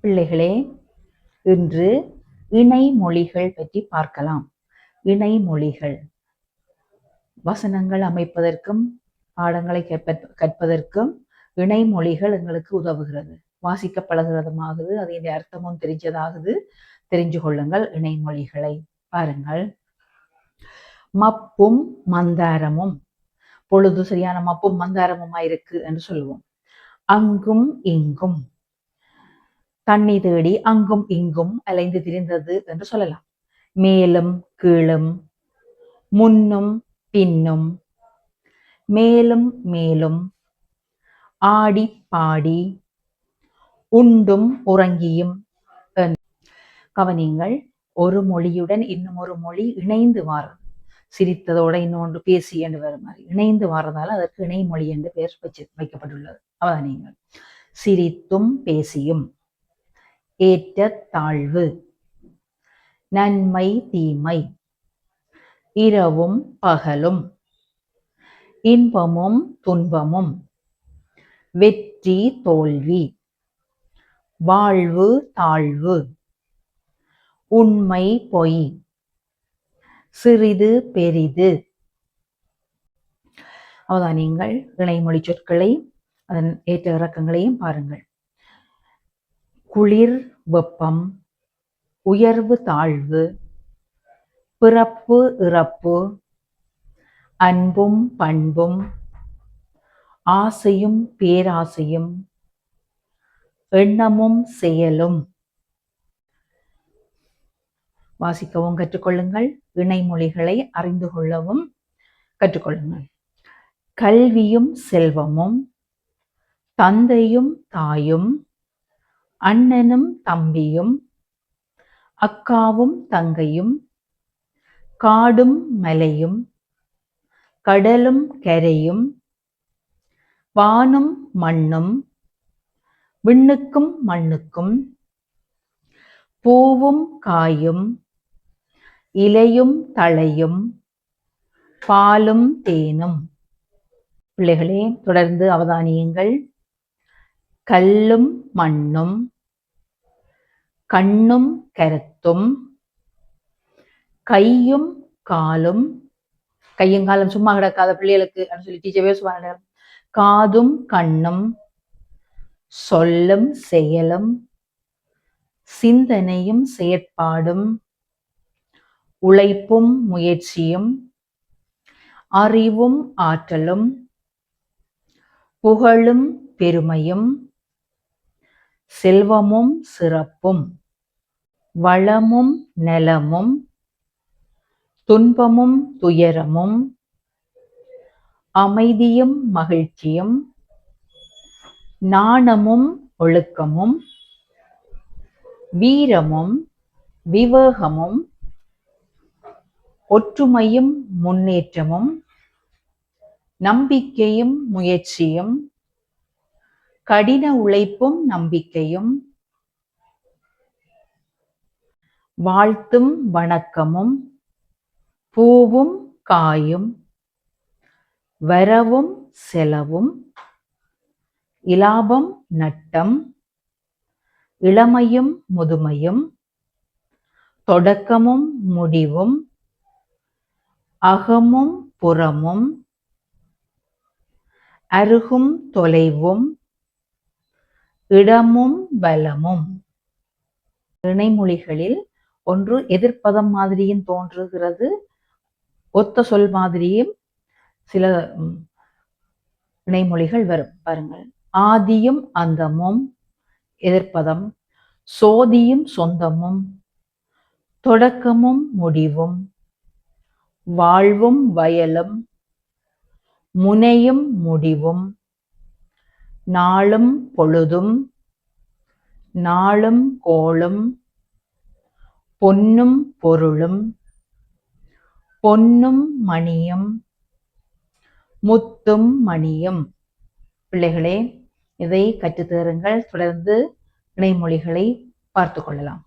பிள்ளைகளே, இன்று இணைமொழிகள் பற்றி பார்க்கலாம். இணைமொழிகள் வசனங்கள் அமைப்பதற்கும் பாடங்களை கற்பதற்கும் இணைமொழிகள் எங்களுக்கு உதவுகிறது. வாசிக்க பழகிறதுமாகுது, அதனுடைய அர்த்தமும் தெரிஞ்சதாகுது. தெரிஞ்சு கொள்ளுங்கள் இணைமொழிகளை. பாருங்கள், மப்பும் மந்தாரமும். பொழுது சரியான மப்பும் மந்தாரமுமா இருக்கு என்று சொல்லுவோம். அங்கும் இங்கும். தண்ணி தேடி அங்கும் இங்கும் அலைந்து திரிந்தது என்று சொல்லலாம். மேலும் கீழும், முன்னும் பின்னும், மேலும் மேலும், ஆடி பாடி, உண்டும் உறங்கியும். கவனிங்கள், ஒரு மொழியுடன் இன்னும் ஒரு மொழி இணைந்து வாரது. சிரித்ததோட இன்னொன்று பேசி என்று வரும் மாதிரி இணைந்து வாரதால் அதற்கு இணைமொழி என்று பெயர் வைக்கப்பட்டுள்ளது. அவதானியங்கள். சிரித்தும் பேசியும், ஏற்ற தாழ்வு, நன்மை தீமை, இரவும் பகலும், இன்பமும் துன்பமும், வெற்றி தோல்வி, வாழ்வு தாழ்வு, உண்மை பொய், சிறிது பெரிது. அவதானியங்கள், இணைமொழி சொற்களை அதன் ஏற்ற இறக்கங்களையும் பாருங்கள். குளிர் வெப்பம், உயர்வு தாழ்வு, பிறப்பு இறப்பு, அன்பும் பண்பும், ஆசையும் பேராசையும், எண்ணமும் செயலும். வாசிக்கவும் கற்றுக்கொள்ளுங்கள், இணைமொழிகளை அறிந்து கொள்ளவும் கற்றுக்கொள்ளுங்கள். கல்வியும் செல்வமும், தந்தையும் தாயும், அண்ணனும் தம்பியும், அக்காவும் தங்கையும், காடும் மலையும், கடலும் கரையும், வானும் மண்ணும், விண்ணுக்கும் மண்ணுக்கும், பூவும் காயும், இலையும் தழையும், பாலும் தேனும். பிள்ளைகளே, தொடர்ந்து அவதானியுங்கள். கல்லும் மண்ணும், கண்ணும் கருத்தும், கையும் காலும். கையும் காலம் சும்மா கிடக்காத பிள்ளைகளுக்கு சொல்லி டீச்சர் பேசுவாங்க. காதும் கண்ணும், சொல்லும் செயலும், சிந்தனையும் செயற்பாடும், உழைப்பும் முயற்சியும், அறிவும் ஆற்றலும், புகழும் பெருமையும், செல்வமும் சிறப்பும், வளமும் நலமும், துன்பமும் துயரமும், அமைதியும் மகிழ்ச்சியும், நாணமும் ஒழுக்கமும், வீரமும் விவேகமும், ஒற்றுமையும் முன்னேற்றமும், நம்பிக்கையும் முயற்சியும், கடின உழைப்பும் நம்பிக்கையும், வாழ்த்தும் வணக்கமும், பூவும் காயும், வரவும் செலவும், இலாபம் நட்டம், இளமையும் முதுமையும், தொடக்கமும் முடிவும், அகமும் புறமும், அருகும் தொலைவும், இடமும் பலமும். இணைமொழிகளில் ஒன்று எதிர்ப்பதம் மாதிரியும் தோன்றுகிறது, ஒத்த சொல் மாதிரியும் சில இணைமொழிகள் வரும். பாருங்கள், ஆதியும் அந்தமும் எதிர்ப்பதம், சோதியும் சொந்தமும், தொடக்கமும் முடிவும், வாழ்வும் வயலும், முனையும் முடிவும், நாளும் பொழுதும், நாளும் கோளும், பொன்னும் பொருளும், பொன்னும் மணியும், முத்தும் மணியும். பிள்ளைகளே, இதை கற்றுத்தருங்கள். தொடர்ந்து இணைமொழிகளை பார்த்து கொள்ளலாம்.